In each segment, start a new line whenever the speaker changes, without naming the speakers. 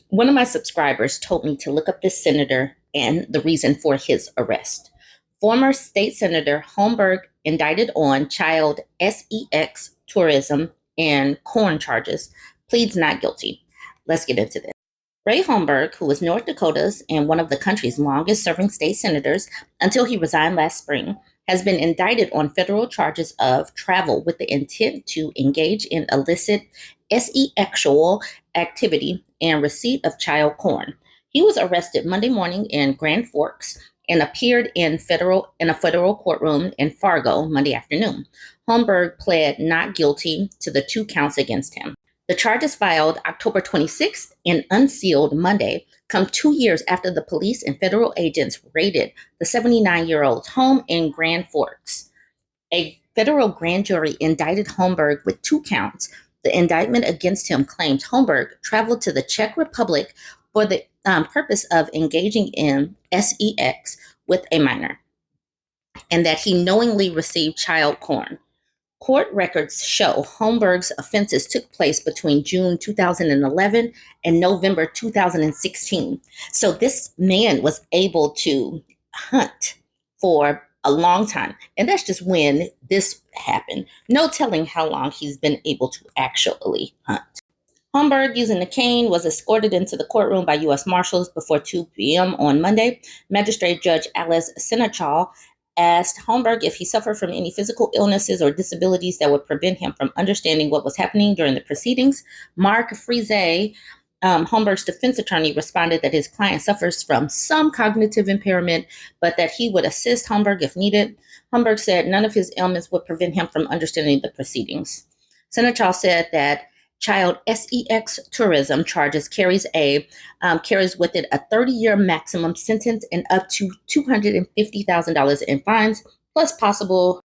One of my subscribers told me to look up this senator and the reason for his arrest. Former state senator Holmberg indicted on child sex tourism and corn charges, pleads not guilty. Let's get into this. Ray Holmberg, who was North Dakota's and one of the country's longest serving state senators until he resigned last spring, has been indicted on federal charges of travel with the intent to engage in illicit sexual activity and receipt of child porn. He was arrested Monday morning in Grand Forks and appeared in a federal courtroom in Fargo Monday afternoon. Holmberg pled not guilty to the 2 counts against him. The charges filed October 26th and unsealed Monday come 2 years after the police and federal agents raided the 79-year-old's home in Grand Forks. A federal grand jury indicted Holmberg with 2 counts. The indictment against him claims Holmberg traveled to the Czech Republic for the purpose of engaging in sex with a minor, and that he knowingly received child porn. Court records show Holmberg's offenses took place between June 2011 and November 2016. So this man was able to hunt for a long time. And that's just when this happened. No telling how long he's been able to actually hunt. Holmberg, using a cane, was escorted into the courtroom by U.S. Marshals before 2 p.m. on Monday. Magistrate Judge Alice Senechal asked Holmberg if he suffered from any physical illnesses or disabilities that would prevent him from understanding what was happening during the proceedings. Mark Friese, Holmberg's defense attorney, responded that his client suffers from some cognitive impairment, but that he would assist Holmberg if needed. Holmberg said none of his ailments would prevent him from understanding the proceedings. Senechal said that child sex tourism charges carries with it a 30-year maximum sentence and up to $250,000 in fines, plus possible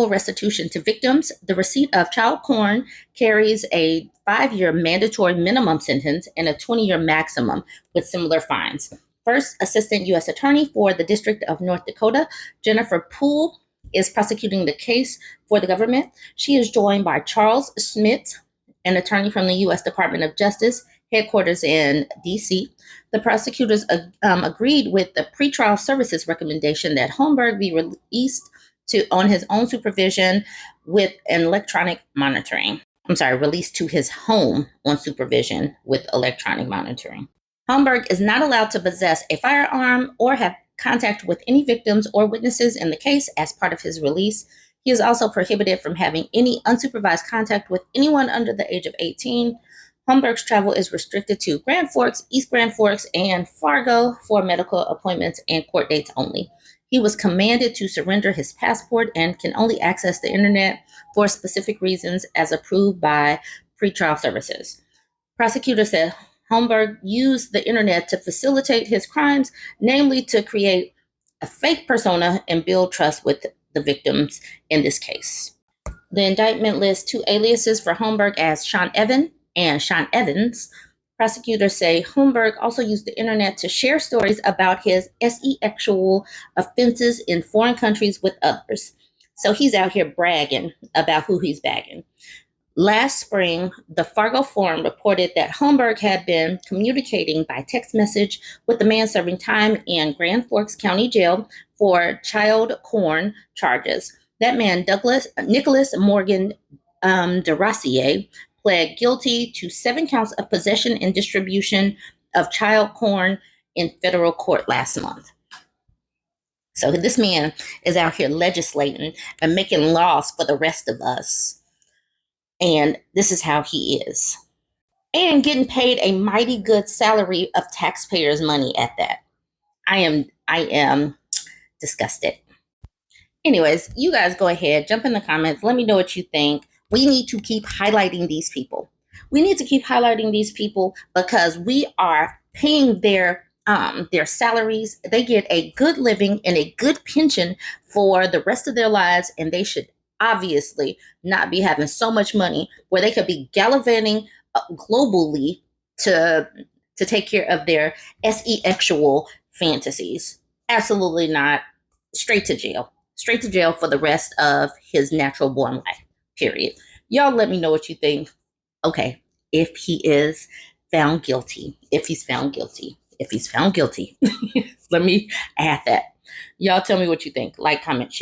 restitution to victims. The receipt of child porn carries a 5-year mandatory minimum sentence and a 20-year maximum with similar fines. First Assistant U.S. Attorney for the District of North Dakota, Jennifer Poole, is prosecuting the case for the government. She is joined by Charles Schmidt, an attorney from the U.S. Department of Justice, headquarters in D.C. The prosecutors agreed with the pretrial services recommendation that Holmberg be released on his own supervision with electronic monitoring. Released to his home on supervision with electronic monitoring. Holmberg is not allowed to possess a firearm or have contact with any victims or witnesses in the case as part of his release. He is also prohibited from having any unsupervised contact with anyone under the age of 18. Holmberg's travel is restricted to Grand Forks, East Grand Forks, and Fargo for medical appointments and court dates only. He was commanded to surrender his passport and can only access the internet for specific reasons as approved by pretrial services. Prosecutors said Holmberg used the internet to facilitate his crimes, namely to create a fake persona and build trust with the victims in this case. The indictment lists 2 aliases for Holmberg as Sean Evan and Sean Evans. Prosecutors say Holmberg also used the internet to share stories about his sexual offenses in foreign countries with others. So he's out here bragging about who he's bagging. Last spring, the Fargo Forum reported that Holmberg had been communicating by text message with the man serving time in Grand Forks County Jail for child porn charges. That man, Nicholas Morgan DeRassier, pled guilty to 7 counts of possession and distribution of child porn in federal court last month. So this man is out here legislating and making laws for the rest of us. And this is how he is. And getting paid a mighty good salary of taxpayers' money at that. I am disgusted. Anyways, you guys go ahead, jump in the comments. Let me know what you think. We need to keep highlighting these people. We need to keep highlighting these people because we are paying their salaries. They get a good living and a good pension for the rest of their lives, and they should obviously not be having so much money where they could be gallivanting globally to take care of their sexual fantasies. Absolutely not. Straight to jail for the rest of his natural born life, period. Y'all let me know what you think. Okay, if he is found guilty. If he's found guilty. If he's found guilty. Let me add that. Y'all tell me what you think. Like, comment, share.